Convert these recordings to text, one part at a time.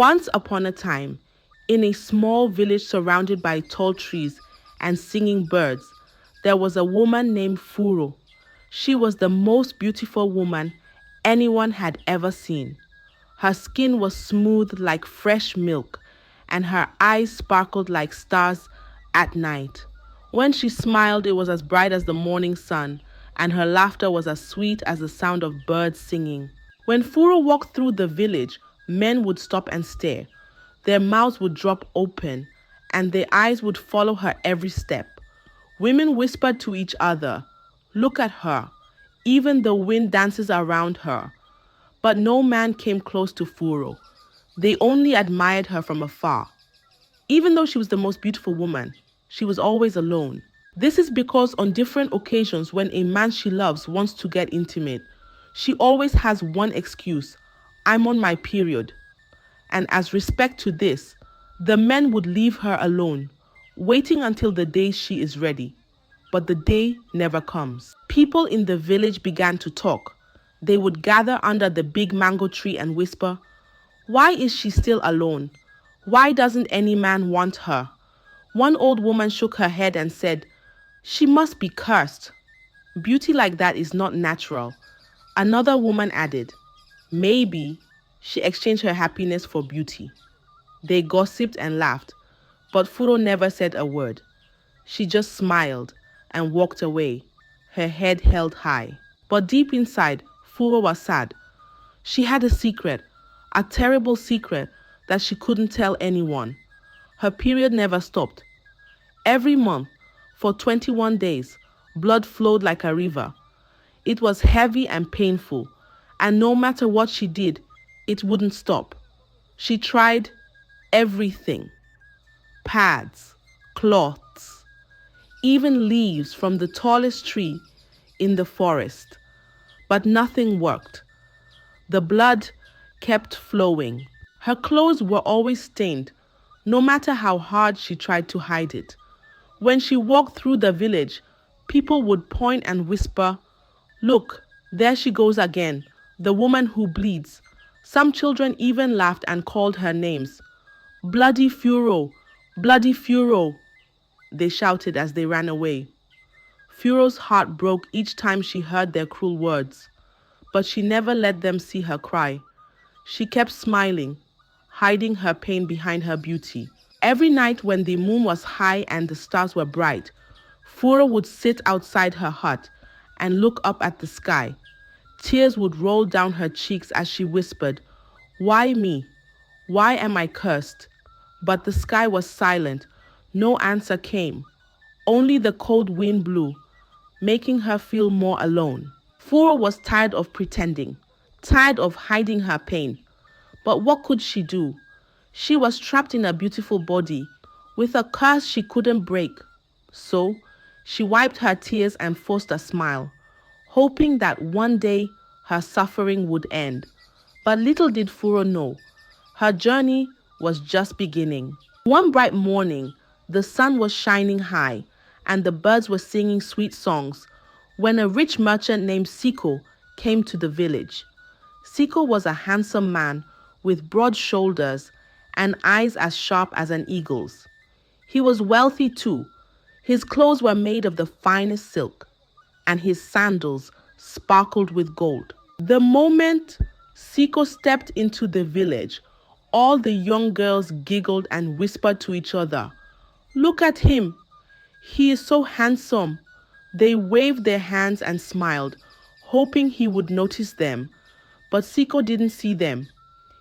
Once upon a time, in a small village surrounded by tall trees and singing birds, there was a woman named Furu. She was the most beautiful woman anyone had ever seen. Her skin was smooth like fresh milk, and her eyes sparkled like stars at night. When she smiled, it was as bright as the morning sun, and her laughter was as sweet as the sound of birds singing. When Furo walked through the village, men would stop and stare. Their mouths would drop open, and their eyes would follow her every step. Women whispered to each other, "Look at her." Even the wind dances around her. But no man came close to Furo. They only admired her from afar. Even though she was the most beautiful woman, she was always alone. This is because on different occasions when a man she loves wants to get intimate, she always has one excuse: "I'm on my period." And as respect to this, the men would leave her alone, waiting until the day she is ready. But the day never comes. People in the village began to talk. They would gather under the big mango tree and whisper, "Why is she still alone? Why doesn't any man want her?" One old woman shook her head and said, "She must be cursed. Beauty like that is not natural." Another woman added, "Maybe she exchanged her happiness for beauty." They gossiped and laughed, but Furo never said a word. She just smiled and walked away, her head held high. But deep inside, Furo was sad. She had a secret, a terrible secret that she couldn't tell anyone. Her period never stopped. Every month, for 21 days, blood flowed like a river. It was heavy and painful, and no matter what she did, it wouldn't stop. She tried everything: pads, cloths, even leaves from the tallest tree in the forest. But nothing worked. The blood kept flowing. Her clothes were always stained, no matter how hard she tried to hide it. When she walked through the village, people would point and whisper, "Look, there she goes again, the woman who bleeds." Some children even laughed and called her names. "Bloody Furo! Bloody Furo!" they shouted as they ran away. Furo's heart broke each time she heard their cruel words, but she never let them see her cry. She kept smiling, hiding her pain behind her beauty. Every night when the moon was high and the stars were bright, Furo would sit outside her hut and look up at the sky. Tears would roll down her cheeks as she whispered, "Why me? Why am I cursed?" But the sky was silent. No answer came. Only the cold wind blew, making her feel more alone. Furo was tired of pretending, tired of hiding her pain. But what could she do? She was trapped in a beautiful body, with a curse she couldn't break. So, she wiped her tears and forced a smile, hoping that one day her suffering would end. But little did Furo know, her journey was just beginning. One bright morning, the sun was shining high, and the birds were singing sweet songs, when a rich merchant named Siko came to the village. Siko was a handsome man with broad shoulders and eyes as sharp as an eagle's. He was wealthy too. His clothes were made of the finest silk, and his sandals sparkled with gold. The moment Siko stepped into the village, all the young girls giggled and whispered to each other, "Look at him! He is so handsome." They waved their hands and smiled, hoping he would notice them. But Siko didn't see them.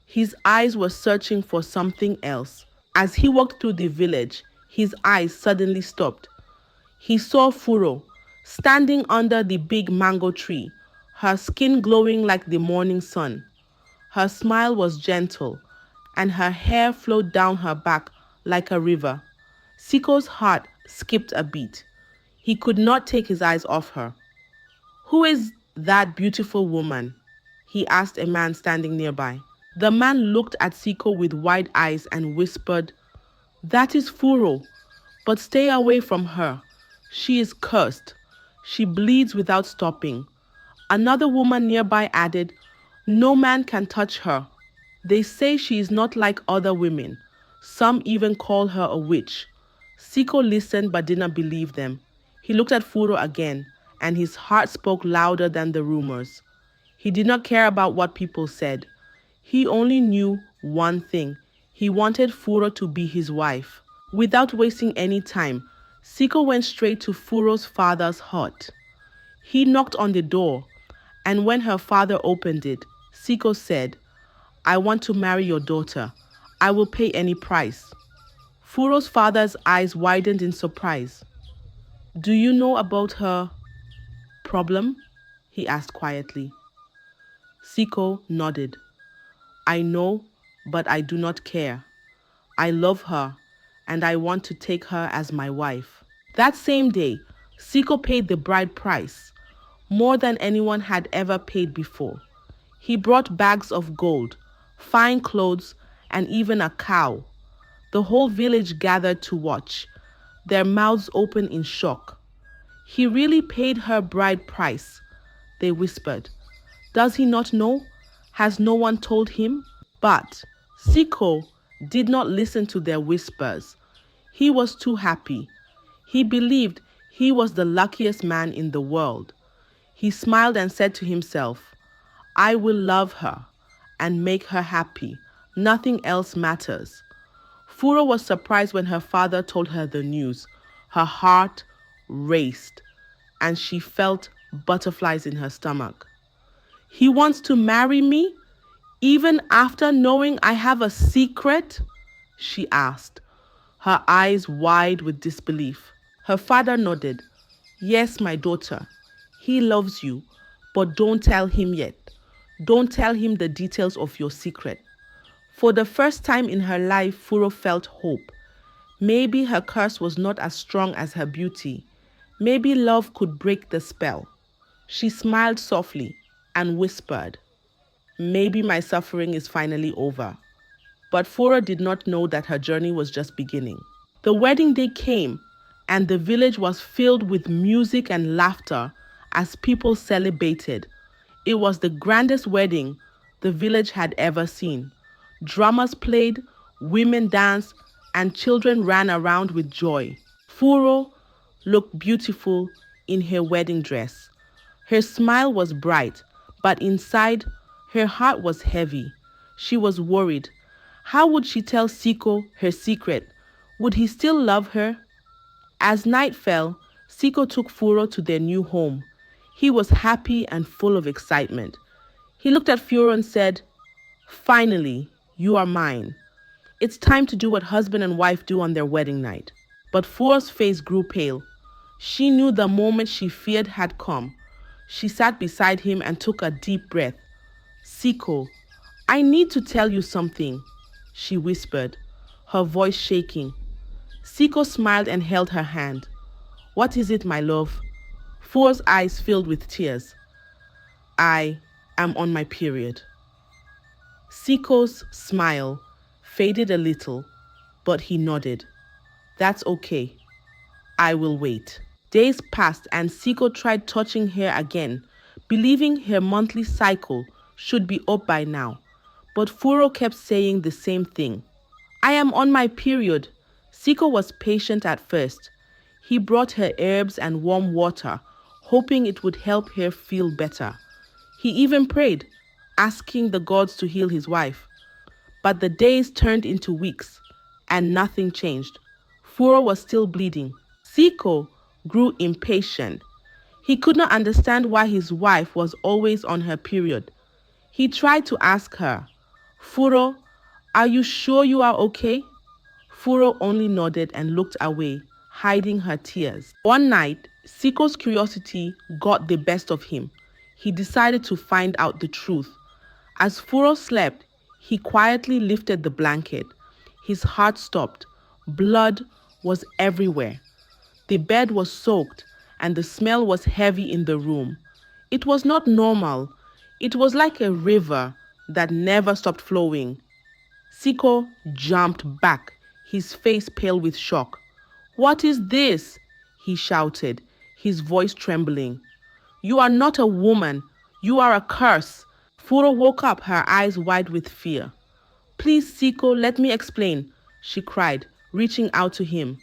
His eyes were searching for something else. As he walked through the village, his eyes suddenly stopped. He saw Furo standing under the big mango tree, her skin glowing like the morning sun. Her smile was gentle, and her hair flowed down her back like a river. Siko's heart skipped a beat. He could not take his eyes off her. "Who is that beautiful woman?" he asked a man standing nearby. The man looked at Siko with wide eyes and whispered, "That is Furo, but stay away from her. She is cursed. She bleeds without stopping." Another woman nearby added, "No man can touch her." They say she is not like other women. Some even call her a witch. Siko listened but did not believe them. He looked at Furu again, and his heart spoke louder than the rumors. He did not care about what people said. He only knew one thing. He wanted Furu to be his wife. Without wasting any time, Siko went straight to Furu's father's hut. He knocked on the door, and when her father opened it, Siko said, "I want to marry your daughter. I will pay any price." Furu's father's eyes widened in surprise. "Do you know about her problem?" he asked quietly. Siko nodded. "I know, but I do not care. I love her, and I want to take her as my wife." That same day, Siko paid the bride price, more than anyone had ever paid before. He brought bags of gold, fine clothes, and even a cow. The whole village gathered to watch, their mouths open in shock. "He really paid her bride price," they whispered. "Does he not know? Has no one told him?" But Siko did not listen to their whispers. He was too happy. He believed he was the luckiest man in the world. He smiled and said to himself, "I will love her and make her happy. Nothing else matters." Furu was surprised when her father told her the news. Her heart raced, and she felt butterflies in her stomach. "He wants to marry me, even after knowing I have a secret?" she asked, her eyes wide with disbelief. Her father nodded. "Yes, my daughter. He loves you, but don't tell him yet. Don't tell him the details of your secret." For the first time in her life, Furu felt hope. Maybe her curse was not as strong as her beauty. Maybe love could break the spell. She smiled softly and whispered, "Maybe my suffering is finally over." But Furu did not know that her journey was just beginning. The wedding day came, and the village was filled with music and laughter as people celebrated. It was the grandest wedding the village had ever seen. Drummers played, women danced, and children ran around with joy. Furu looked beautiful in her wedding dress. Her smile was bright, but inside, her heart was heavy. She was worried. How would she tell Siko her secret? Would he still love her? As night fell, Siko took Furu to their new home. He was happy and full of excitement. He looked at Furu and said, "Finally, you are mine. It's time to do what husband and wife do on their wedding night." But Furu's face grew pale. She knew the moment she feared had come. She sat beside him and took a deep breath. "Siko, I need to tell you something," she whispered, her voice shaking. Siko smiled and held her hand. "What is it, my love?" Furu's eyes filled with tears. "I am on my period." Siko's smile faded a little, but he nodded. "That's okay. I will wait." Days passed and Siko tried touching her again, believing her monthly cycle should be up by now. But Furu kept saying the same thing. "I am on my period." Siko was patient at first. He brought her herbs and warm water, hoping it would help her feel better. He even prayed, asking the gods to heal his wife. But the days turned into weeks, and nothing changed. Furu was still bleeding. Siko grew impatient. He could not understand why his wife was always on her period. He tried to ask her, "Furu, are you sure you are okay?" Furu only nodded and looked away, hiding her tears. One night, Siko's curiosity got the best of him. He decided to find out the truth. As Furu slept, he quietly lifted the blanket. His heart stopped. Blood was everywhere. The bed was soaked, and the smell was heavy in the room. It was not normal. It was like a river that never stopped flowing. Siko jumped back, his face pale with shock. "What is this?" he shouted, his voice trembling. "You are not a woman. You are a curse." Furu woke up, her eyes wide with fear. Please, Siko, let me explain, she cried, reaching out to him.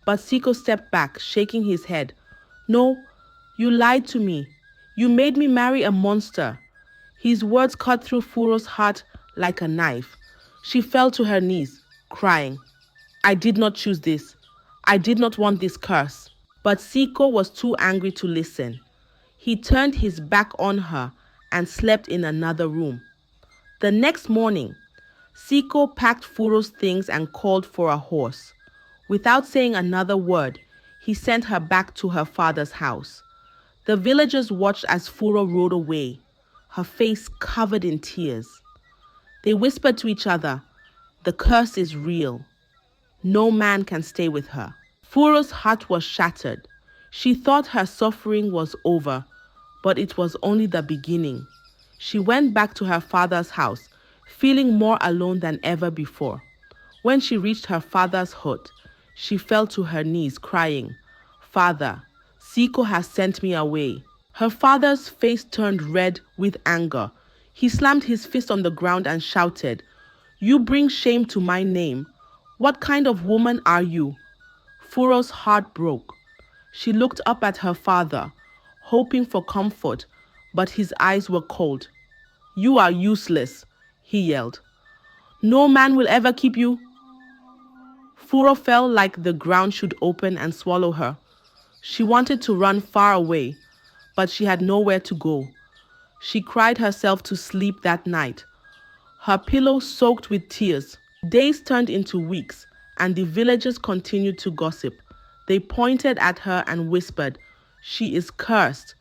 But Siko stepped back, shaking his head. No, you lied to me. You made me marry a monster. His words cut through Furo's heart like a knife. She fell to her knees, crying. I did not choose this. I did not want this curse. But Siko was too angry to listen. He turned his back on her and slept in another room. The next morning, Siko packed Furo's things and called for a horse. Without saying another word, he sent her back to her father's house. The villagers watched as Furu rode away, her face covered in tears. They whispered to each other, "The curse is real. No man can stay with her." Furu's heart was shattered. She thought her suffering was over, but it was only the beginning. She went back to her father's house, feeling more alone than ever before. When she reached her father's hut, she fell to her knees, crying, "Father, Siko has sent me away." Her father's face turned red with anger. He slammed his fist on the ground and shouted, "You bring shame to my name. What kind of woman are you?" Furo's heart broke. She looked up at her father, hoping for comfort, but his eyes were cold. "You are useless," he yelled. "No man will ever keep you." Furu felt like the ground should open and swallow her. She wanted to run far away, but she had nowhere to go. She cried herself to sleep that night, her pillow soaked with tears. Days turned into weeks, and the villagers continued to gossip. They pointed at her and whispered, "She is cursed.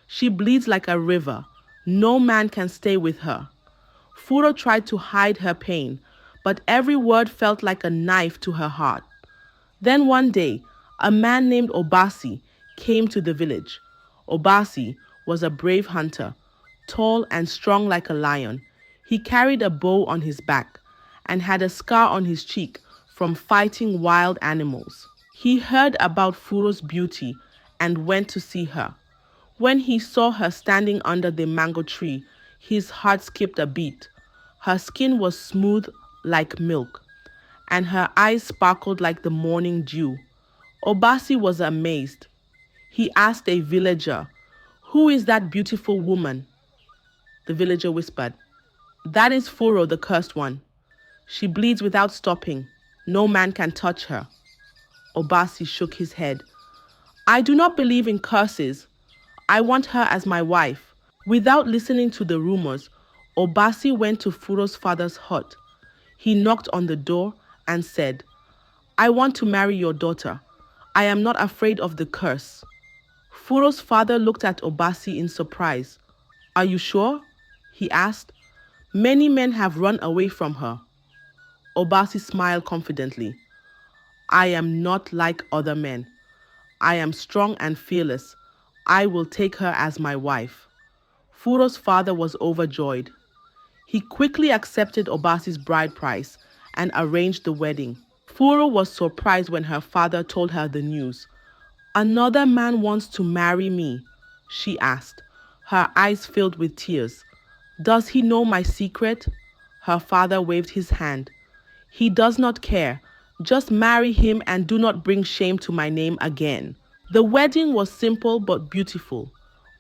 She bleeds like a river. No man can stay with her." Furu tried to hide her pain, but every word felt like a knife to her heart. Then one day, a man named Obasi came to the village. Obasi was a brave hunter, tall and strong like a lion. He carried a bow on his back and had a scar on his cheek from fighting wild animals. He heard about Furu's beauty and went to see her. When he saw her standing under the mango tree, his heart skipped a beat. Her skin was smooth like milk, and her eyes sparkled like the morning dew. Obasi was amazed. He asked a villager, "Who is that beautiful woman?" The villager whispered, "That is Furu, the cursed one. She bleeds without stopping. No man can touch her." Obasi shook his head. "I do not believe in curses. I want her as my wife." Without listening to the rumors, Obasi went to Furu's father's hut. He knocked on the door and said, "I want to marry your daughter. I am not afraid of the curse." Furu's father looked at Obasi in surprise. "Are you sure?" he asked. "Many men have run away from her." Obasi smiled confidently. "I am not like other men. I am strong and fearless. I will take her as my wife." Furu's father was overjoyed. He quickly accepted Obasi's bride price and arranged the wedding. Furu was surprised when her father told her the news. "Another man wants to marry me?" she asked, her eyes filled with tears. "Does he know my secret?" Her father waved his hand. "He does not care. Just marry him and do not bring shame to my name again." The wedding was simple but beautiful.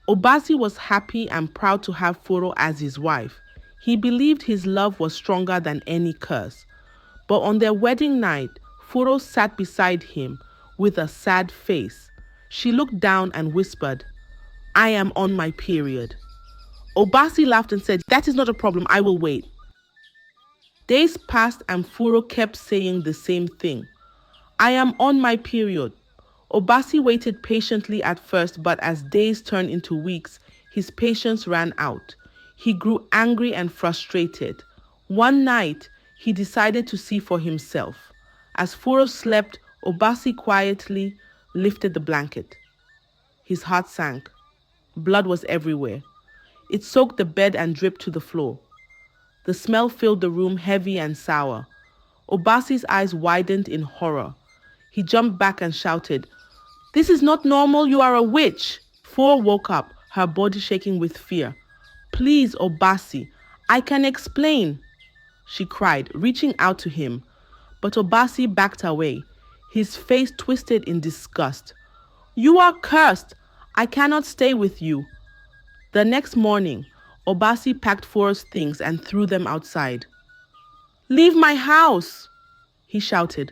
Obasi was happy and proud to have Furu as his wife. He believed his love was stronger than any curse. But on their wedding night, Furu sat beside him with a sad face. She looked down and whispered, "I am on my period." Obasi laughed and said, "That is not a problem, I will wait." Days passed and Furu kept saying the same thing. "I am on my period." Obasi waited patiently at first, but as days turned into weeks, his patience ran out. He grew angry and frustrated. One night, he decided to see for himself. As Furu slept, Obasi quietly lifted the blanket. His heart sank. Blood was everywhere. It soaked the bed and dripped to the floor. The smell filled the room, heavy and sour. Obasi's eyes widened in horror. He jumped back and shouted, "This is not normal, you are a witch!" Furu woke up, her body shaking with fear. "Please, Obasi, I can explain." she cried, reaching out to him. But Obasi backed away, his face twisted in disgust. You are cursed! I cannot stay with you. The next morning, Obasi packed Furo's things and threw them outside. Leave my house! He shouted.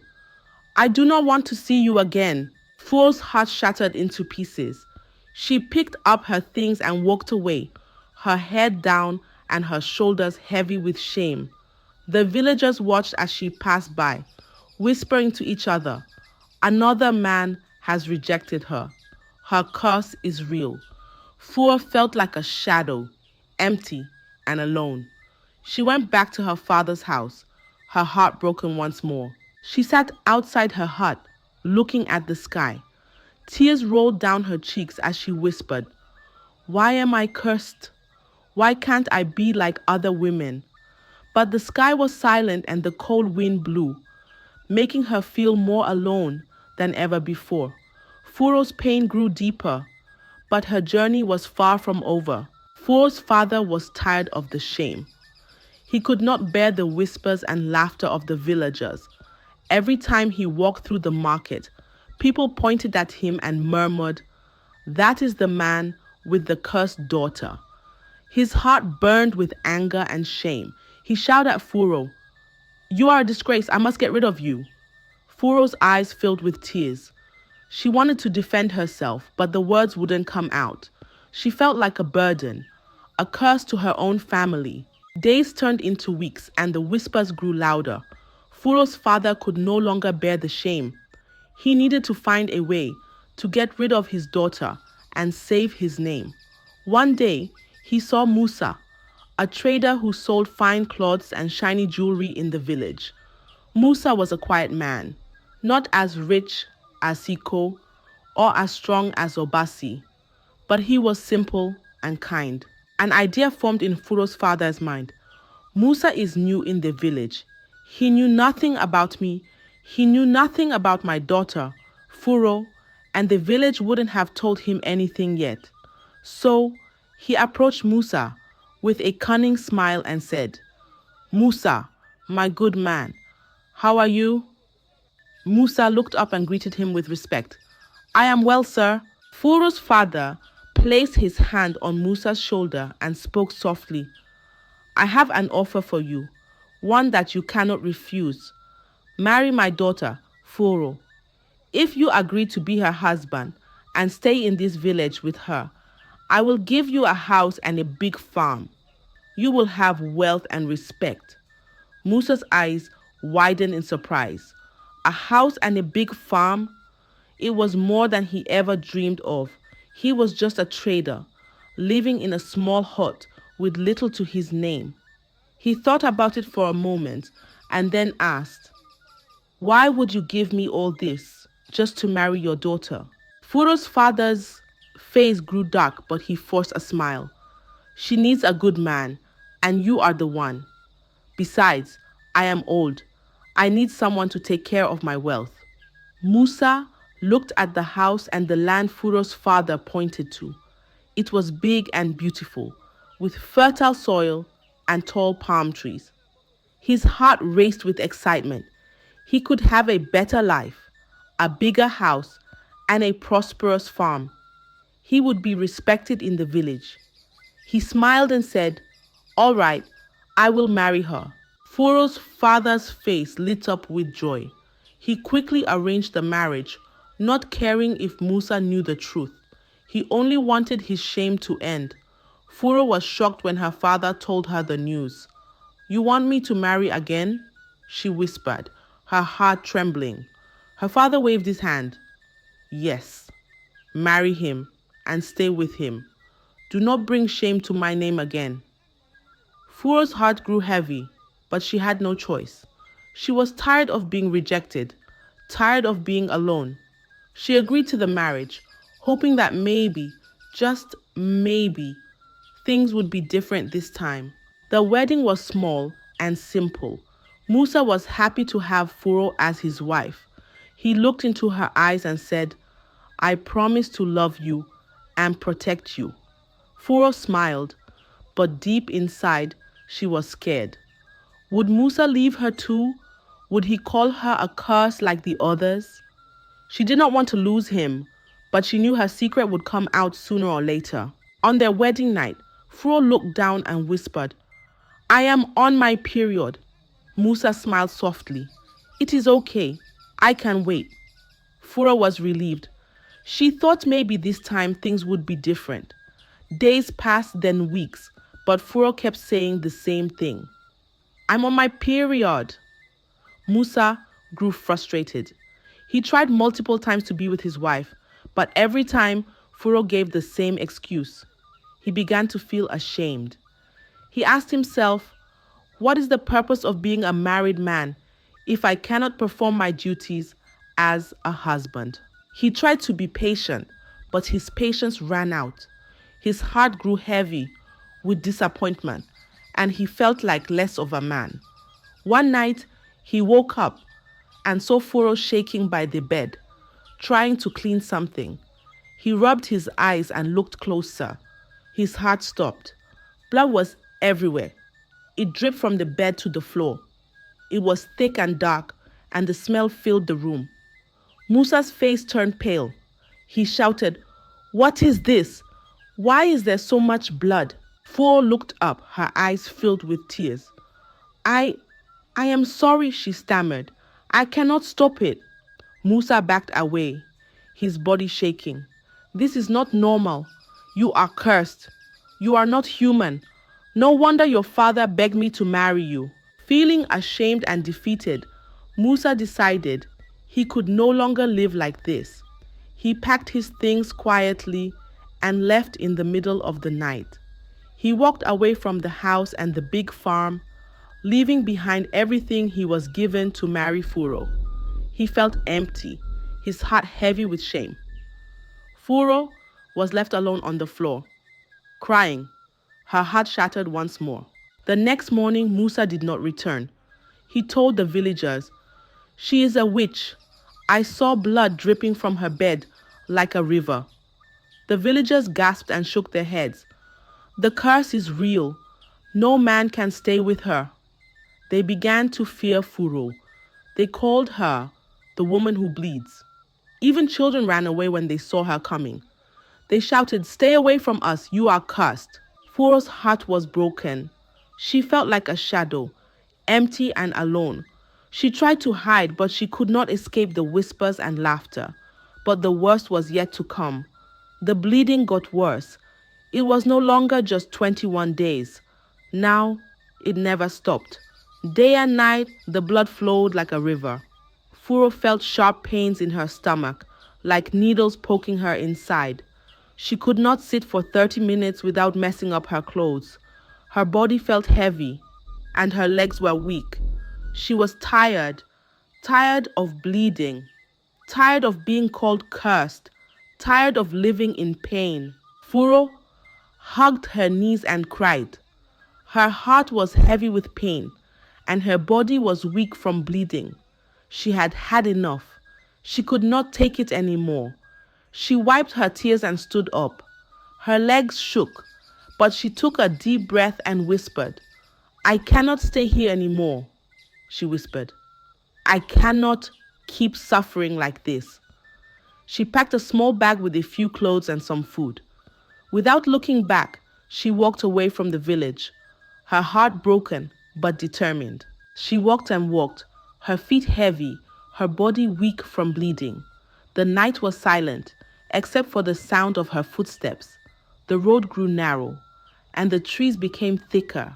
I do not want to see you again. Furo's heart shattered into pieces. She picked up her things and walked away, her head down and her shoulders heavy with shame. The villagers watched as she passed by, whispering to each other, another man has rejected her. Her curse is real. Furu felt like a shadow, empty and alone. She went back to her father's house, her heart broken once more. She sat outside her hut, looking at the sky. Tears rolled down her cheeks as she whispered, Why am I cursed? Why can't I be like other women? But the sky was silent and the cold wind blew, making her feel more alone than ever before. Furo's pain grew deeper, but her journey was far from over. Furo's father was tired of the shame. He could not bear the whispers and laughter of the villagers. Every time he walked through the market, people pointed at him and murmured, That is the man with the cursed daughter. His heart burned with anger and shame. He shouted at Furu, You are a disgrace. I must get rid of you. Furo's eyes filled with tears. She wanted to defend herself, but the words wouldn't come out. She felt like a burden, a curse to her own family. Days turned into weeks and the whispers grew louder. Furo's father could no longer bear the shame. He needed to find a way to get rid of his daughter and save his name. One day, he saw Musa, a trader who sold fine clothes and shiny jewelry in the village. Musa was a quiet man, not as rich as Siko or as strong as Obasi, but he was simple and kind. An idea formed in Furo's father's mind. Musa is new in the village. He knew nothing about me. He knew nothing about my daughter, Furu, and the village wouldn't have told him anything yet. So he approached Musa with a cunning smile and said, Musa, my good man, how are you? Musa looked up and greeted him with respect. I am well, sir. Furu's father placed his hand on Musa's shoulder and spoke softly. I have an offer for you, one that you cannot refuse. Marry my daughter, Furu. If you agree to be her husband and stay in this village with her, I will give you a house and a big farm. You will have wealth and respect. Musa's eyes widened in surprise. A house and a big farm? It was more than he ever dreamed of. He was just a trader, living in a small hut with little to his name. He thought about it for a moment and then asked, Why would you give me all this just to marry your daughter? Furu's father's face grew dark, but he forced a smile. She needs a good man, and you are the one. Besides, I am old. I need someone to take care of my wealth. Musa looked at the house and the land Furu's father pointed to. It was big and beautiful, with fertile soil and tall palm trees. His heart raced with excitement. He could have a better life, a bigger house, and a prosperous farm. He would be respected in the village. He smiled and said, All right, I will marry her. Furu's father's face lit up with joy. He quickly arranged the marriage, not caring if Musa knew the truth. He only wanted his shame to end. Furu was shocked when her father told her the news. You want me to marry again? She whispered, her heart trembling. Her father waved his hand. Yes, marry him and stay with him. Do not bring shame to my name again. Furu's heart grew heavy, but she had no choice. She was tired of being rejected, tired of being alone. She agreed to the marriage, hoping that maybe, just maybe, things would be different this time. The wedding was small and simple. Musa was happy to have Furu as his wife. He looked into her eyes and said, I promise to love you and protect you. Furu smiled, but deep inside, she was scared. Would Musa leave her too? Would he call her a curse like the others? She did not want to lose him, but she knew her secret would come out sooner or later. On their wedding night, Furu looked down and whispered, "I am on my period." Musa smiled softly. "It is okay. I can wait." Furu was relieved. She thought maybe this time things would be different. Days passed, then weeks, but Furu kept saying the same thing. "I'm on my period." Musa grew frustrated. He tried multiple times to be with his wife, but every time Furu gave the same excuse. He began to feel ashamed. He asked himself, what is the purpose of being a married man if I cannot perform my duties as a husband? He tried to be patient, but his patience ran out. His heart grew heavy with disappointment, and he felt like less of a man. One night, he woke up and saw Furu shaking by the bed, trying to clean something. He rubbed his eyes and looked closer. His heart stopped. Blood was everywhere. It dripped from the bed to the floor. It was thick and dark, and the smell filled the room. Musa's face turned pale. He shouted, "What is this? Why is there so much blood?" Furu looked up, her eyes filled with tears. I am sorry," she stammered. "I cannot stop it." Musa backed away, his body shaking. "This is not normal. You are cursed. You are not human. No wonder your father begged me to marry you." Feeling ashamed and defeated, Musa decided he could no longer live like this. He packed his things quietly and left in the middle of the night. He walked away from the house and the big farm, leaving behind everything he was given to marry Furu. He felt empty, his heart heavy with shame. Furu was left alone on the floor, crying, her heart shattered once more. The next morning, Musa did not return. He told the villagers, "She is a witch. I saw blood dripping from her bed like a river." The villagers gasped and shook their heads. "The curse is real. No man can stay with her." They began to fear Furu. They called her the woman who bleeds. Even children ran away when they saw her coming. They shouted, "Stay away from us, you are cursed." Furu's heart was broken. She felt like a shadow, empty and alone. She tried to hide, but she could not escape the whispers and laughter. But the worst was yet to come. The bleeding got worse. It was no longer just 21 days. Now, it never stopped. Day and night, the blood flowed like a river. Furu felt sharp pains in her stomach, like needles poking her inside. She could not sit for 30 minutes without messing up her clothes. Her body felt heavy, and her legs were weak. She was tired of bleeding, tired of being called cursed, tired of living in pain. Furu hugged her knees and cried. Her heart was heavy with pain, and her body was weak from bleeding. She had had enough. She could not take it anymore. She wiped her tears and stood up. Her legs shook, but she took a deep breath and whispered, "I cannot stay here anymore," she whispered. "I cannot keep suffering like this." She packed a small bag with a few clothes and some food. Without looking back, she walked away from the village, her heart broken but determined. She walked and walked, her feet heavy, her body weak from bleeding. The night was silent, except for the sound of her footsteps. The road grew narrow, and the trees became thicker,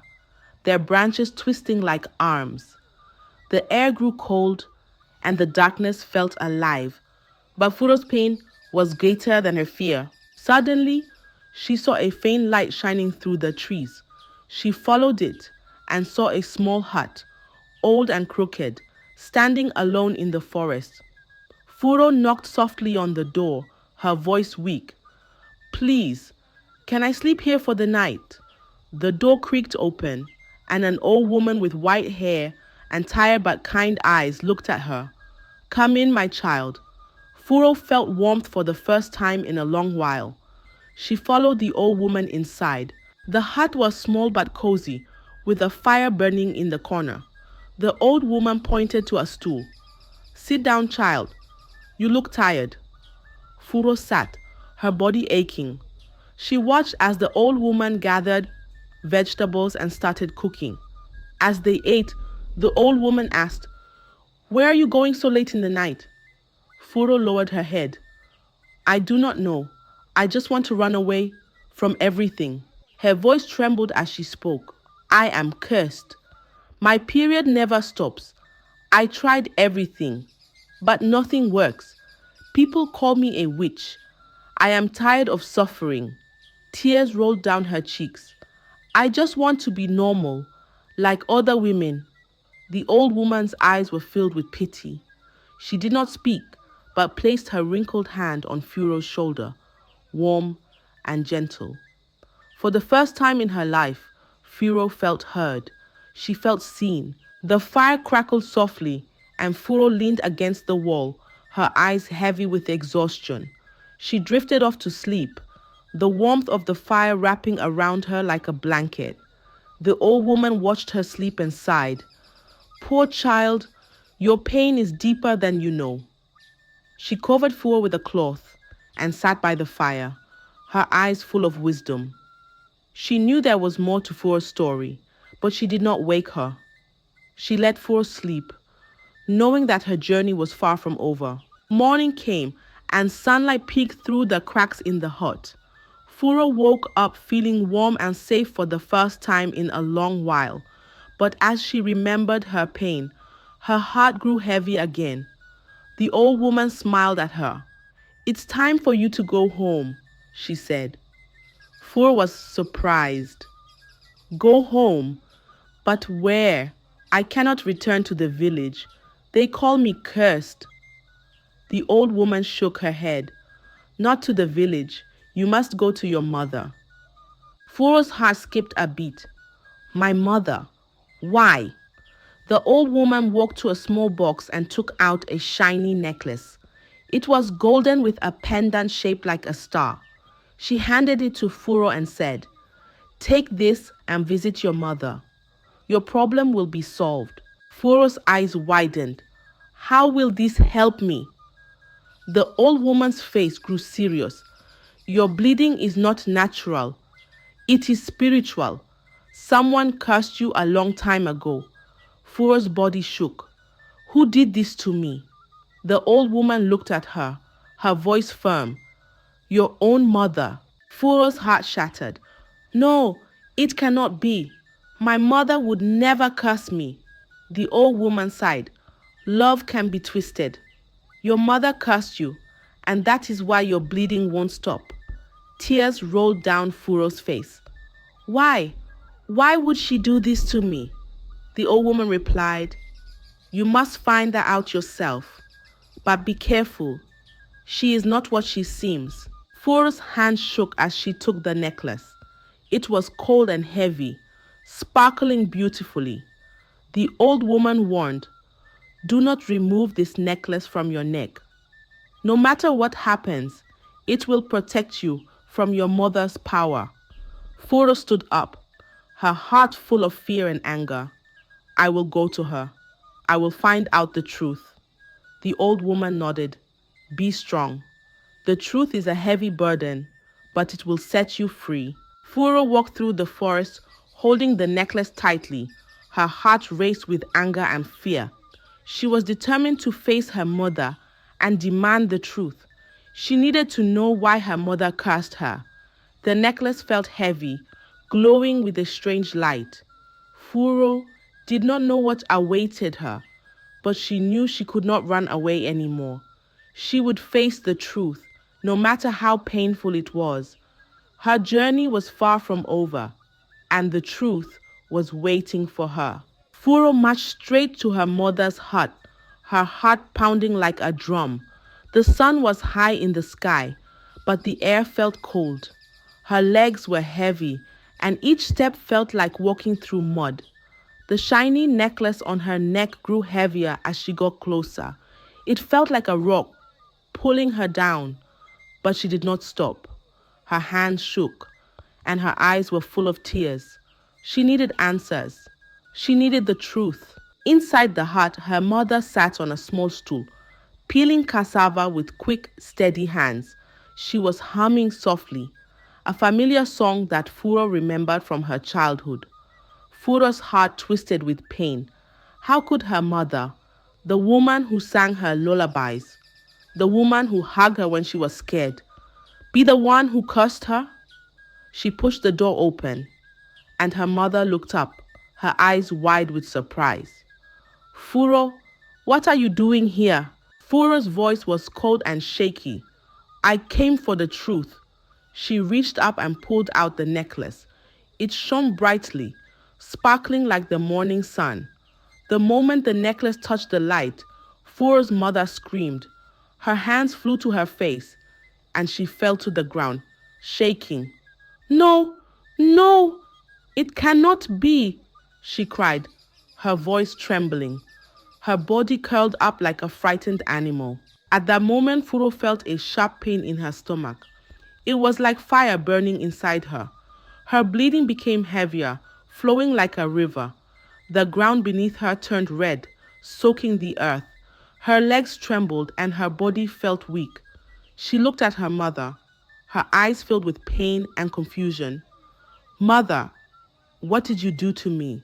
their branches twisting like arms. The air grew cold, and the darkness felt alive. But Furu's pain was greater than her fear. Suddenly, she saw a faint light shining through the trees. She followed it and saw a small hut, old and crooked, standing alone in the forest. Furu knocked softly on the door, her voice weak. "Please, can I sleep here for the night?" The door creaked open, and an old woman with white hair and tired but kind eyes looked at her. "Come in, my child." Furu felt warmth for the first time in a long while. She followed the old woman inside. The hut was small but cozy, with a fire burning in the corner. The old woman pointed to a stool. "Sit down, child. You look tired." Furu sat, her body aching. She watched as the old woman gathered vegetables and started cooking. As they ate, the old woman asked, "Where are you going so late in the night?" Furu lowered her head. "I do not know. I just want to run away from everything." Her voice trembled as she spoke. "I am cursed. My period never stops. I tried everything, but nothing works. People call me a witch. I am tired of suffering." Tears rolled down her cheeks. "I just want to be normal, like other women." The old woman's eyes were filled with pity. She did not speak, but placed her wrinkled hand on Furo's shoulder, warm and gentle. For the first time in her life, Furo felt heard. She felt seen. The fire crackled softly, and Furo leaned against the wall, her eyes heavy with exhaustion. She drifted off to sleep, the warmth of the fire wrapping around her like a blanket. The old woman watched her sleep and sighed. "Poor child, your pain is deeper than you know." She covered Furo with a cloth and sat by the fire, her eyes full of wisdom. She knew there was more to Furo's story, but she did not wake her. She let Furo sleep, knowing that her journey was far from over. Morning came, and sunlight peeked through the cracks in the hut. Furo woke up feeling warm and safe for the first time in a long while. But as she remembered her pain, her heart grew heavy again. The old woman smiled at her. "It's time for you to go home," she said. Furo was surprised. "Go home? But where? I cannot return to the village. They call me cursed." The old woman shook her head. "Not to the village. You must go to your mother." Furo's heart skipped a beat. "My mother? Why?" The old woman walked to a small box and took out a shiny necklace. It was golden with a pendant shaped like a star. She handed it to Furo and said, "Take this and visit your mother. Your problem will be solved." Furo's eyes widened. "How will this help me?" The old woman's face grew serious. "Your bleeding is not natural. It is spiritual. Someone cursed you a long time ago." Furo's body shook. "Who did this to me?" The old woman looked at her, her voice firm. "Your own mother." Furo's heart shattered. "No, it cannot be. My mother would never curse me." The old woman sighed. "Love can be twisted. Your mother cursed you, and that is why your bleeding won't stop." Tears rolled down Furo's face. "Why? Why would she do this to me?" The old woman replied, "You must find that out yourself. But be careful. She is not what she seems." Furo's hand shook as she took the necklace. It was cold and heavy, sparkling beautifully. The old woman warned, "Do not remove this necklace from your neck. No matter what happens, it will protect you from your mother's power." Furu stood up, her heart full of fear and anger. "I will go to her. I will find out the truth." The old woman nodded. "Be strong. The truth is a heavy burden, but it will set you free." Furu walked through the forest, holding the necklace tightly. Her heart raced with anger and fear. She was determined to face her mother and demand the truth. She needed to know why her mother cursed her. The necklace felt heavy, glowing with a strange light. Furu did not know what awaited her, but she knew she could not run away anymore. She would face the truth, no matter how painful it was. Her journey was far from over, and the truth was waiting for her. Furu marched straight to her mother's hut, her heart pounding like a drum. The sun was high in the sky, but the air felt cold. Her legs were heavy, and each step felt like walking through mud. The shiny necklace on her neck grew heavier as she got closer. It felt like a rock, pulling her down, but she did not stop. Her hands shook, and her eyes were full of tears. She needed answers. She needed the truth. Inside the hut, her mother sat on a small stool, peeling cassava with quick, steady hands. She was humming softly, a familiar song that Furu remembered from her childhood. Furu's heart twisted with pain. How could her mother, the woman who sang her lullabies, the woman who hugged her when she was scared, be the one who cursed her? She pushed the door open, and her mother looked up, her eyes wide with surprise. Furu, what are you doing here? Furu's voice was cold and shaky. I came for the truth. She reached up and pulled out the necklace. It shone brightly, sparkling like the morning sun. The moment the necklace touched the light, Furu's mother screamed. Her hands flew to her face, and she fell to the ground, shaking. No, no, it cannot be, she cried, her voice trembling. Her body curled up like a frightened animal. At that moment, Furu felt a sharp pain in her stomach. It was like fire burning inside her. Her bleeding became heavier, flowing like a river. The ground beneath her turned red, soaking the earth. Her legs trembled and her body felt weak. She looked at her mother, her eyes filled with pain and confusion. Mother, what did you do to me?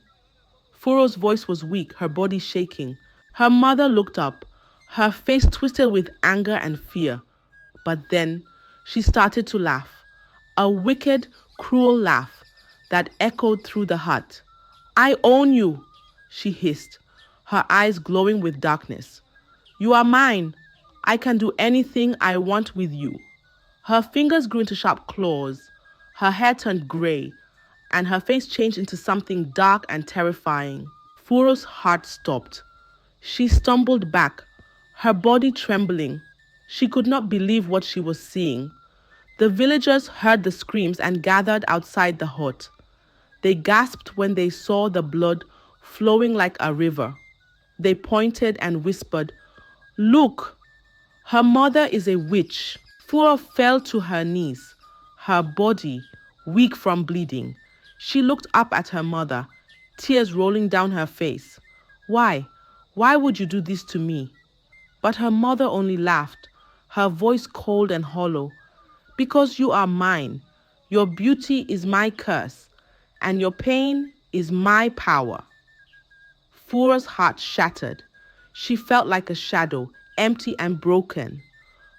Furu's voice was weak, her body shaking. Her mother looked up, her face twisted with anger and fear. But then she started to laugh, a wicked, cruel laugh that echoed through the hut. I own you, she hissed, her eyes glowing with darkness. You are mine. I can do anything I want with you. Her fingers grew into sharp claws. Her hair turned gray, and her face changed into something dark and terrifying. Furu's heart stopped. She stumbled back, her body trembling. She could not believe what she was seeing. The villagers heard the screams and gathered outside the hut. They gasped when they saw the blood flowing like a river. They pointed and whispered, Look, her mother is a witch. Furu fell to her knees, her body weak from bleeding. She looked up at her mother, tears rolling down her face. Why? Why would you do this to me? But her mother only laughed, her voice cold and hollow. Because you are mine. Your beauty is my curse, and your pain is my power. Furu's heart shattered. She felt like a shadow, empty and broken.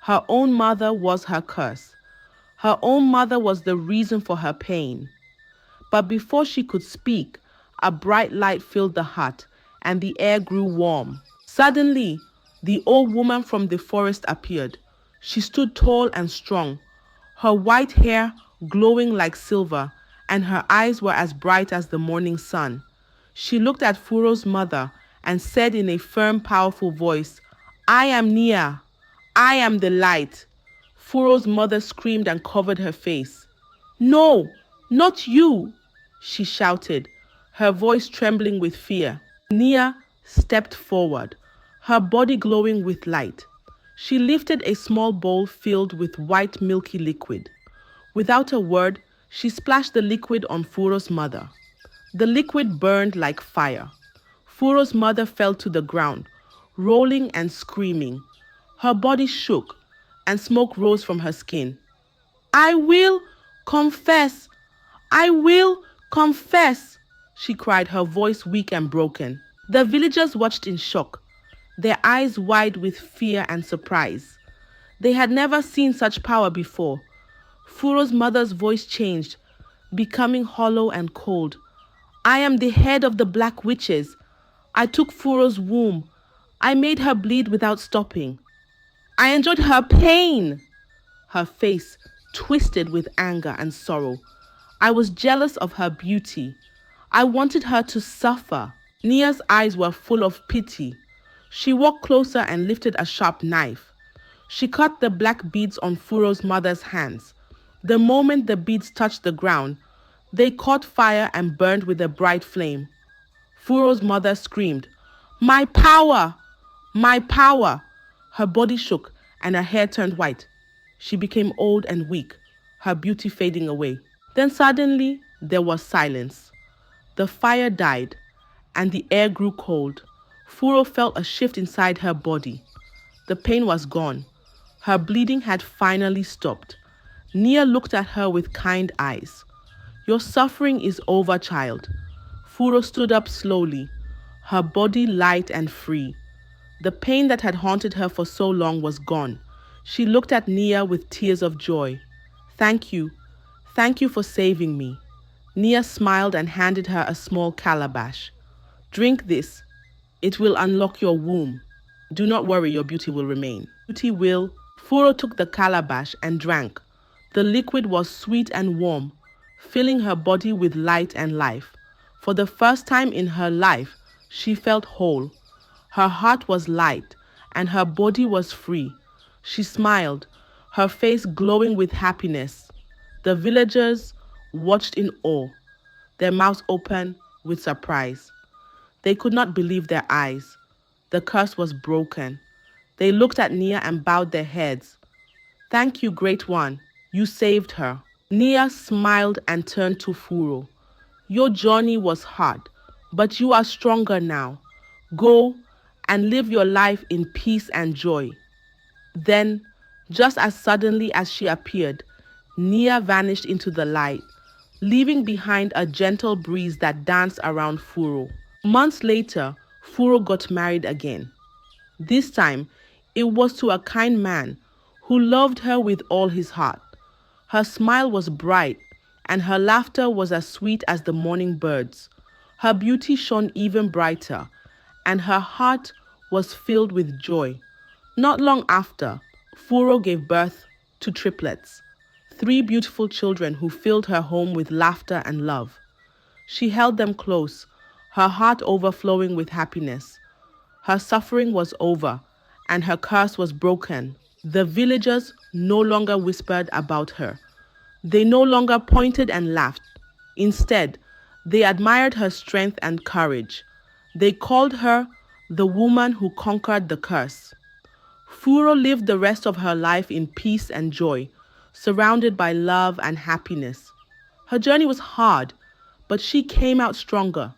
Her own mother was her curse. Her own mother was the reason for her pain. But before she could speak, a bright light filled the hut, and the air grew warm. Suddenly, the old woman from the forest appeared. She stood tall and strong, her white hair glowing like silver, and her eyes were as bright as the morning sun. She looked at Furu's mother and said in a firm, powerful voice, I am Nia. I am the light. Furu's mother screamed and covered her face. No, not you, she shouted, her voice trembling with fear. Nia stepped forward, her body glowing with light. She lifted a small bowl filled with white milky liquid. Without a word, she splashed the liquid on Furu's mother. The liquid burned like fire. Furu's mother fell to the ground, rolling and screaming. Her body shook, and smoke rose from her skin. I will confess. I will confess, she cried, her voice weak and broken. The villagers watched in shock, their eyes wide with fear and surprise. They had never seen such power before. Furu's mother's voice changed, becoming hollow and cold. I am the head of the black witches. I took Furu's womb. I made her bleed without stopping. I enjoyed her pain. Her face twisted with anger and sorrow. I was jealous of her beauty. I wanted her to suffer. Nia's eyes were full of pity. She walked closer and lifted a sharp knife. She cut the black beads on Furu's mother's hands. The moment the beads touched the ground, they caught fire and burned with a bright flame. Furu's mother screamed, My power! My power! Her body shook and her hair turned white. She became old and weak, her beauty fading away. Then suddenly, there was silence. The fire died, and the air grew cold. Furu felt a shift inside her body. The pain was gone. Her bleeding had finally stopped. Nia looked at her with kind eyes. Your suffering is over, child. Furu stood up slowly, her body light and free. The pain that had haunted her for so long was gone. She looked at Nia with tears of joy. Thank you. Thank you for saving me. Nia smiled and handed her a small calabash. Drink this. It will unlock your womb. Do not worry, your beauty will remain. Beauty will. Furu took the calabash and drank. The liquid was sweet and warm, filling her body with light and life. For the first time in her life, she felt whole. Her heart was light, and her body was free. She smiled, her face glowing with happiness. The villagers watched in awe, their mouths open with surprise. They could not believe their eyes. The curse was broken. They looked at Nia and bowed their heads. Thank you, Great One. You saved her. Nia smiled and turned to Furu. Your journey was hard, but you are stronger now. Go and live your life in peace and joy. Then, just as suddenly as she appeared, Nia vanished into the light, leaving behind a gentle breeze that danced around Furu. Months later, Furu got married again. This time, it was to a kind man who loved her with all his heart. Her smile was bright, and her laughter was as sweet as the morning birds. Her beauty shone even brighter, and her heart was filled with joy. Not long after, Furu gave birth to triplets, 3 beautiful children who filled her home with laughter and love. She held them close, her heart overflowing with happiness. Her suffering was over, and her curse was broken. The villagers no longer whispered about her. They no longer pointed and laughed. Instead, they admired her strength and courage. They called her the woman who conquered the curse. Furu lived the rest of her life in peace and joy, surrounded by love and happiness. Her journey was hard, but she came out stronger.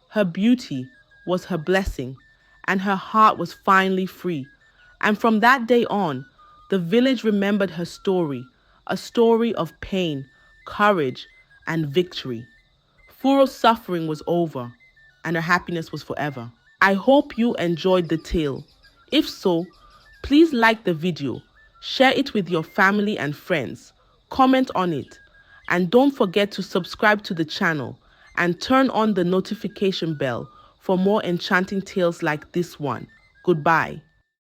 Her beauty was her blessing, and her heart was finally free. And from that day on, the village remembered her story, a story of pain, courage, and victory. Furu's suffering was over, and her happiness was forever. I hope you enjoyed the tale. If so, please like the video, share it with your family and friends, comment on it, and don't forget to subscribe to the channel and turn on the notification bell for more enchanting tales like this one. Goodbye.